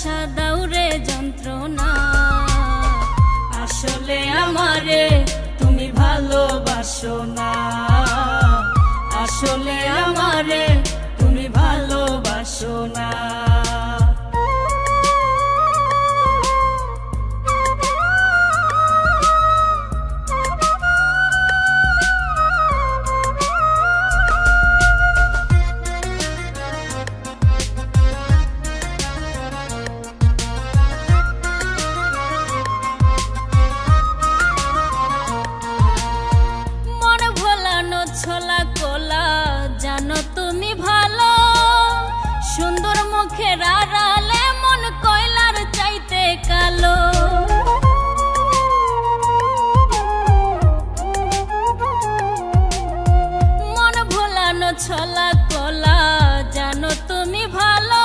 আশা দাউরে যন্ত্রণা। আসলে আমারে তুমি ভালোবাসো না, আসলে আমারে তুমি ভালোবাসো না। ছোলা কোলা জানো তুমি ভালো, সুন্দর মুখের আড়ালে মন কয়লার চাইতে কালো। মন ভোলানো ছোলা কোলা জানো তুমি ভালো,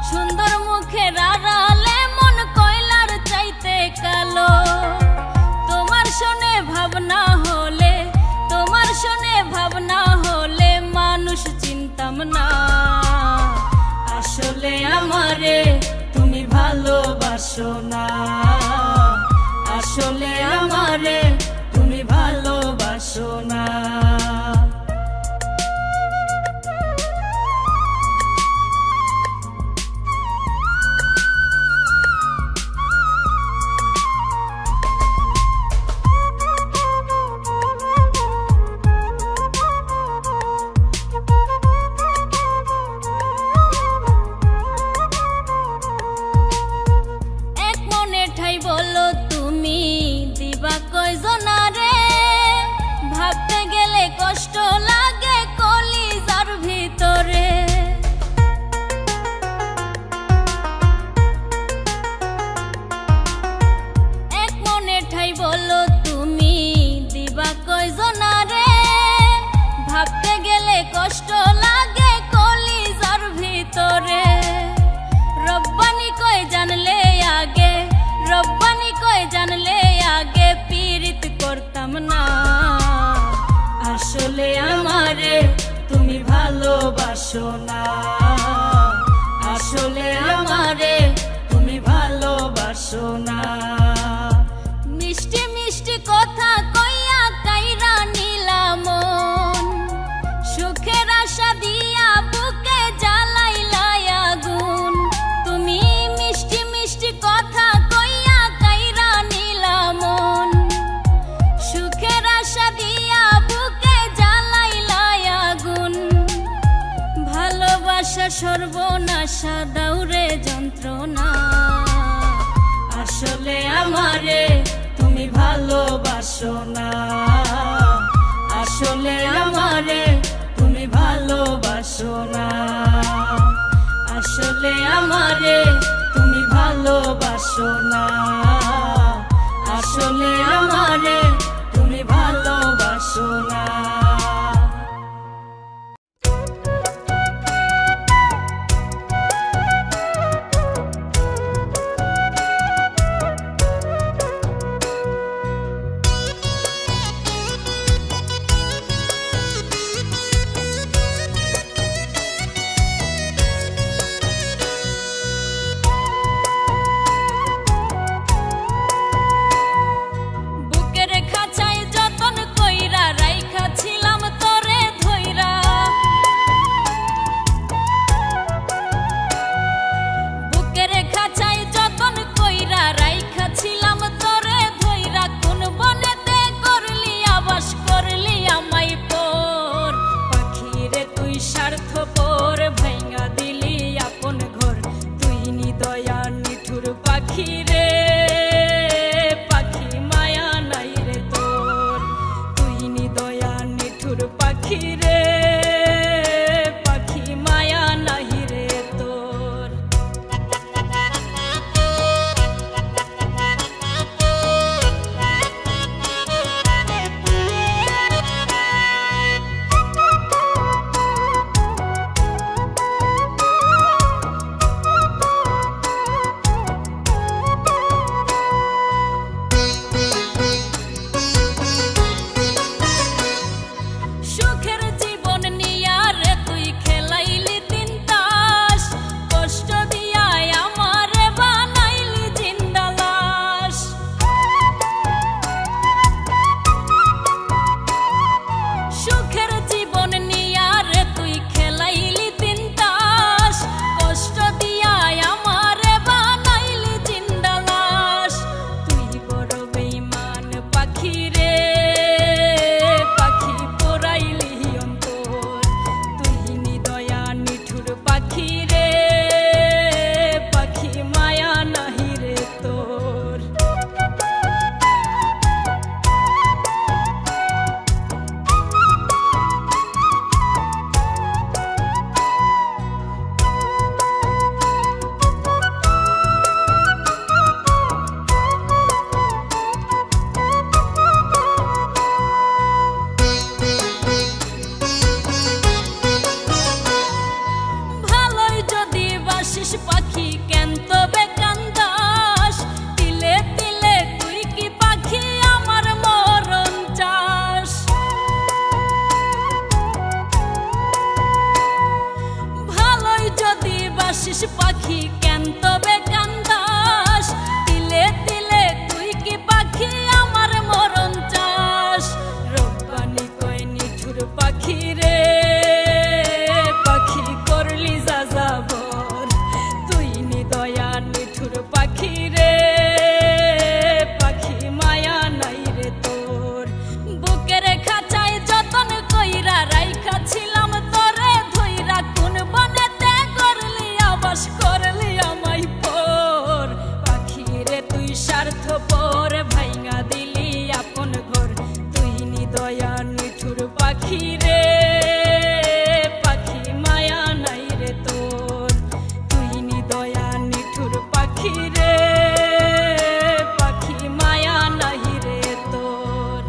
সুন্দর মুখের আড়ালে মন কয়লার চাইতে কালো। তোমার শুনে ভাবনা হলে, তোমার শুনে ভাবনা হলে মানুষ চিনতাম না। আসলে আমারে তুমি ভালোবাসো না, আসলে আমারে তুমি ভালোবাসো না। বলো তুমি দিবা কয়জনারে, ভাবতে গেলে কষ্ট লাগে কলিজার ভিতরে। এক মনে ঠাই বলো তুমি দিবা কয়জনারে, ভাবতে গেলে কষ্ট লাগে কলিজার ভিতরে। রব্বানি কয় জানলে আগে, রব্বানি কয় জানলে আগে পীড়িত করতাম না। আসলে আমারে তুমি ভালোবাসো না, আসলে আমারে তুমি ভালোবাসো না। মিষ্টি মিষ্টি কথা কইয়া কাইরা নিলাম মন, সুখের আশা দিয়া বুকে জ্বালাইলা আগুন। তুমি মিষ্টি মিষ্টি কথা কইয়া কাইরা নিলাম মন, সুখের আশা দিয়া বুকে জ্বালাইলা আগুন। ভালোবাসা সর্বনাশা দাউরে যন্ত্রণা। আসলে আমারে তুমি ভালোবাসো না, আসলে আমারে তুমি ভালোবাসো না, আসলে আমারে তুমি ভালোবাসো না, আসলে আমারে তুমি ভালোবাসো না। দয়া নিঠুর পাখি রে, পাখি মায়া নাই রে তোর। তুই নি দয়া নিঠুর পাখি রে, পাখি মায়া নাই রে তোর।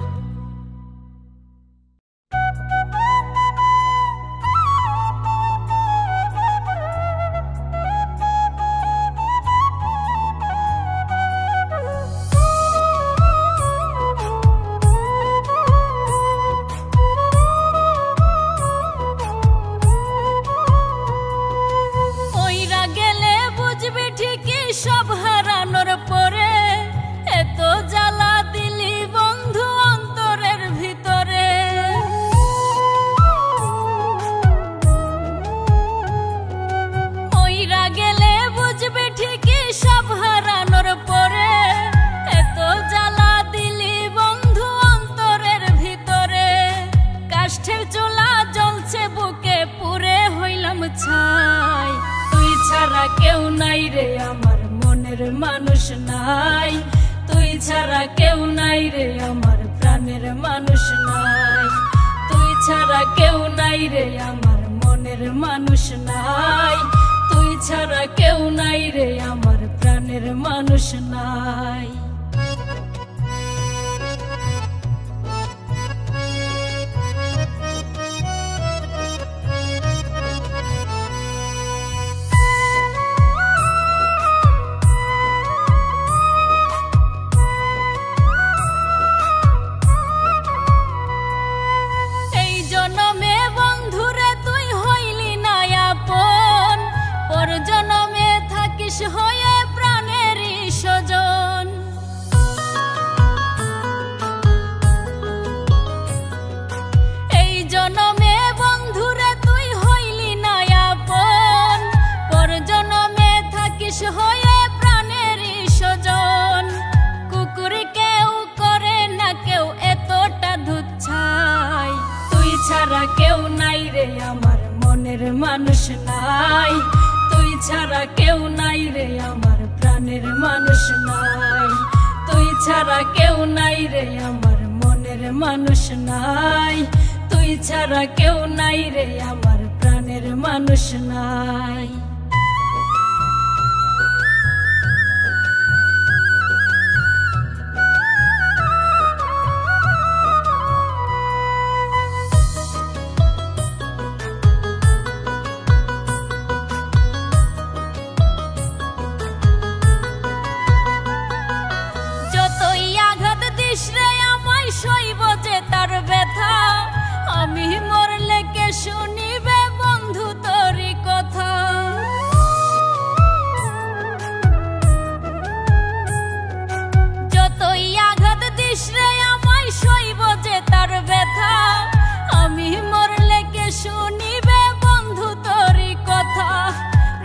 সব হারানোর পরে এত জ্বালা দিলি বন্ধু অন্তরের ভিতরে। মইরা গেলে বুঝবি ঠিকই সব হারানোর পরে এত জ্বালা দিলি বন্ধু অন্তরের ভিতরে। কাষ্ঠের চুলা জ্বলছে বুকে পুড়ে হইলাম ছাই। তুই ছাড়া কেউ নাই রে আমার মনের মানুষ নাই। তুই ছাড়া কেউ নাই রে আমার প্রাণের মানুষ নাই। তুই ছাড়া কেউ নাই রে আমার মনের মানুষ নাই। তুই ছাড়া কেউ নাই রে আমার প্রাণের মানুষ নাই। জনমে থাকিস হয়ে প্রাণের স্বজন। এই জনমে বন্ধুরে তুই হইলি না আপন, পর জনমে থাকিস হয়ে প্রাণের স্বজন। কুকুর কেউ করে না কেউ এতটা দুচ্ছাই। তুই ছাড়া কেউ নাই রে আমার মনের মানুষ নাই। তুই ছাড়া কেউ নাই রে আমার প্রাণের মানুষ নাই। তুই ছাড়া কেউ নাই রে আমার মনের মানুষ নাই। তুই ছাড়া কেউ নাই রে আমার প্রাণের মানুষ নাই। আমি মরলে কে শুনিবে বন্ধু তোরি কথা। যতই আঘাত দিস রে আমায় সইব যে তার ব্যথা। আমি মরলে কে শুনিবে বন্ধু তোরি কথা।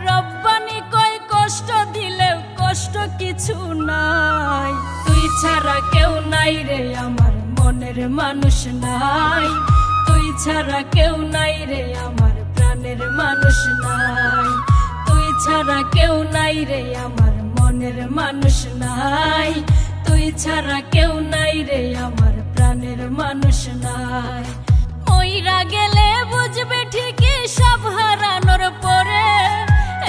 রব্বানি কই কষ্ট দিলেও কষ্ট কিছু নাই। তুই ছাড়া কেউ নাই রে আমার মনের মানুষ নাই। তুই ছাড়া কেউ নাই রে আমার প্রাণের মানুষ নাই। তুই ছাড়া কেউ নাই রে আমার মনের মানুষ নাই। তুই ছাড়া কেউ নাই রে আমার প্রাণের মানুষ নাই। মইরা গেলে বুঝবি ঠিকই সব হারানোর পরে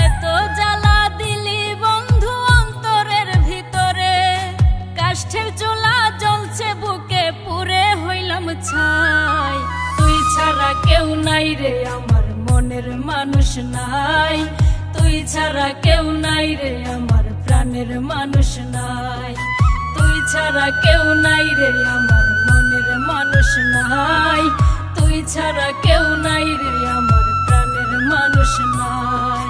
এত জ্বালা দিলি বন্ধু অন্তরের ভিতরে। কাষ্ঠের চুলা জ্বলছে বুকে পুড়ে হইলাম ছাই। তুই ছাড়া কেউ নাই রে আমার মনের মানুষ নাই। তুই ছাড়া কেউ নাই রে আমার প্রাণের মানুষ নাই। তুই ছাড়া কেউ নাই রে আমার মনের মানুষ নাই। তুই ছাড়া কেউ নাই রে আমার প্রাণের মানুষ নাই।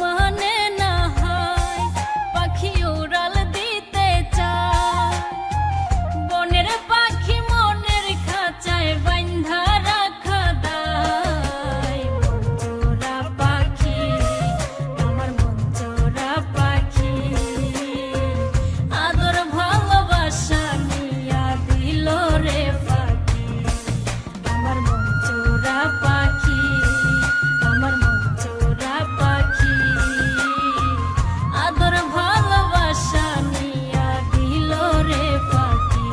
মানে না হয়, পাখি উড়াল দিতে চায়। বনের পাখি মনের খাঁচায় বাইন্ধা রাখা দায়। মন চোরা পাখি, আমার মন চোরা পাখি, আদর ভালোবাসা নিয়া দিল রে পাখি। আমার মন চোরা পাখি, আমার মন চোরা পাখি, আদর ভালোবাসা নিয়া দিল রে পাখি।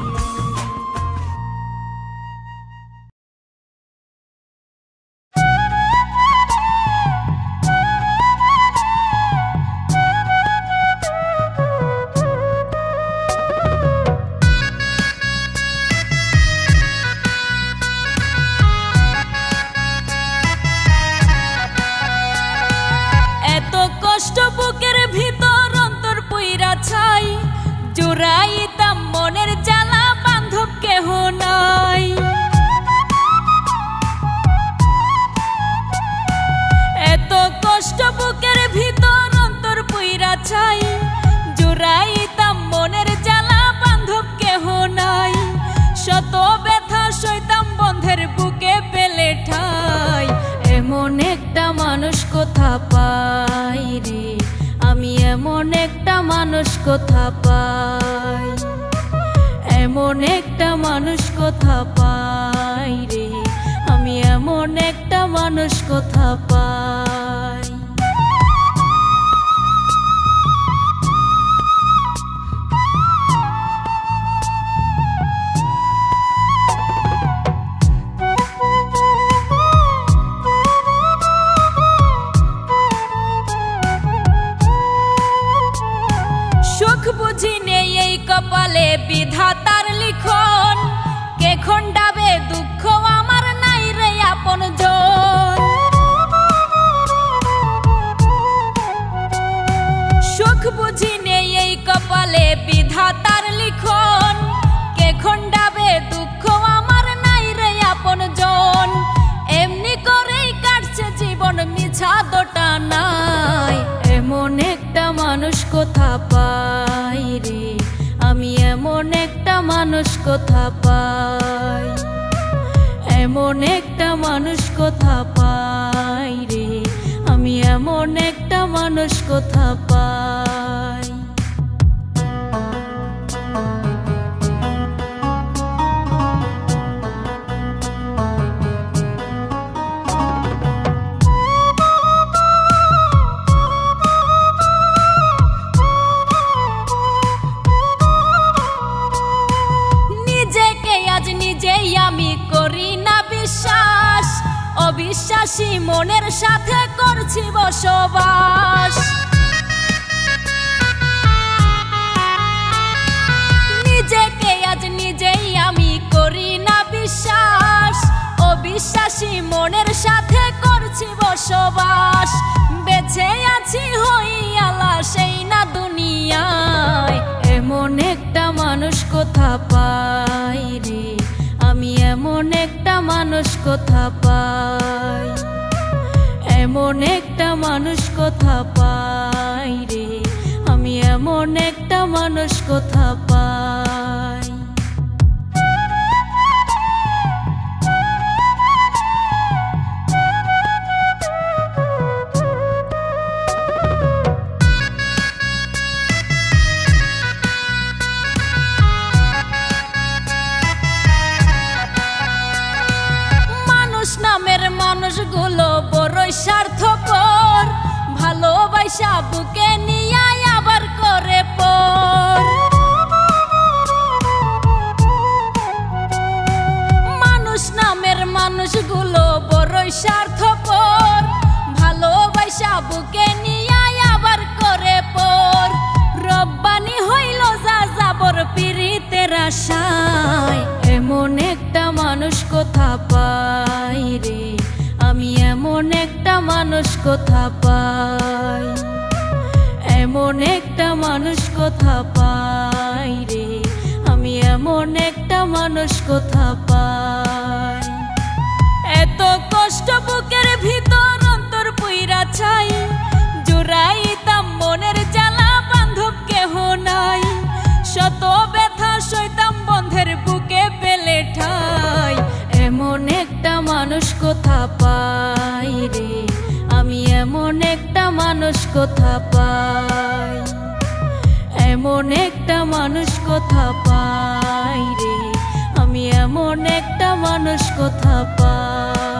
এত কষ্ট বুকের ভিতর অন্তর পুইরা ছাই, জুড়াইতাম মনের জ্বালা বান্ধব কেহ নাই। এত কষ্ট বুকের ভিতর অন্তর পুইরা ছাই, জুড়াইতাম মনের জ্বালা বান্ধব কেহ নাই। শত ব্যথা সইতাম বন্ধের বুকে পেলে ঠাই। এমন একটা মানুষ কোথা পাই রে, আমি এমন একটা মানুষ কোথা পাই। এমন একটা মানুষ কোথা পাই রে, আমি এমন একটা মানুষ কোথা পাই। সুখ বুঝি নেই এই কপালে বিধাতার লিখন, কে খণ্ডাবে দুঃখ আমার নাই রে আপন জন। সুখ বুঝি নেই এই কপালে বিধাতার লিখন, কে খণ্ডাবে দুঃখ আমার নাই রে আপন জন। এমনি করেই কাটছে জীবন মিছা দোটা নাই। এমন একটা মানুষ কোথা পাই রে, আমি এমন একটা মানুষ কোথা পাই। এমন একটা মানুষ কোথা পাই রে, আমি এমন একটা মানুষ কোথা পাই। নিজেই আমি করি না বিশ্বাস, অবিশ্বাসী মনের সাথে করছি বসবাস। নিজেকে আজ নিজেই আমি করি না বিশ্বাস, অবিশ্বাসী মনের সাথে করছি বসবাস। বেঁচে আছি হইয়ালা সেই না দুনিয়ায়। এমন একটা মানুষ কোথা পাই রে, আমি এমন একটা মানুষ কোথা পাই। এমন একটা মানুষ কোথা পাই রে, আমি এমন একটা মানুষ কোথা পাই। নামের মানুষগুলো বড়ই স্বার্থপর, ভালোবাসা বুকে নিয়ে আবার করে পর। মানুষ নামের মানুষগুলো বড়ই স্বার্থপর, ভালোবাসা বুকে নিয়ে আবার করে পর। রব্বানি হইল যা যাবর পীড়িতের আশায়। এমন একটা মানুষ কোথা পাই রে, আমি এমন একটা মানুষ কোথা পাই। এমন একটা মানুষ কোথা পাই রে, আমি এমন একটা মানুষ কোথা পাই। এত কষ্ট বুকের ভিতর অন্তর পুইরা ছাই, জোড়া মানুষ কোথা পাই রে, আমি এমন একটা মানুষ কোথা পাই, এমন একটা মানুষ কোথা পাই রে, আমি এমন একটা মানুষ কোথা পাই।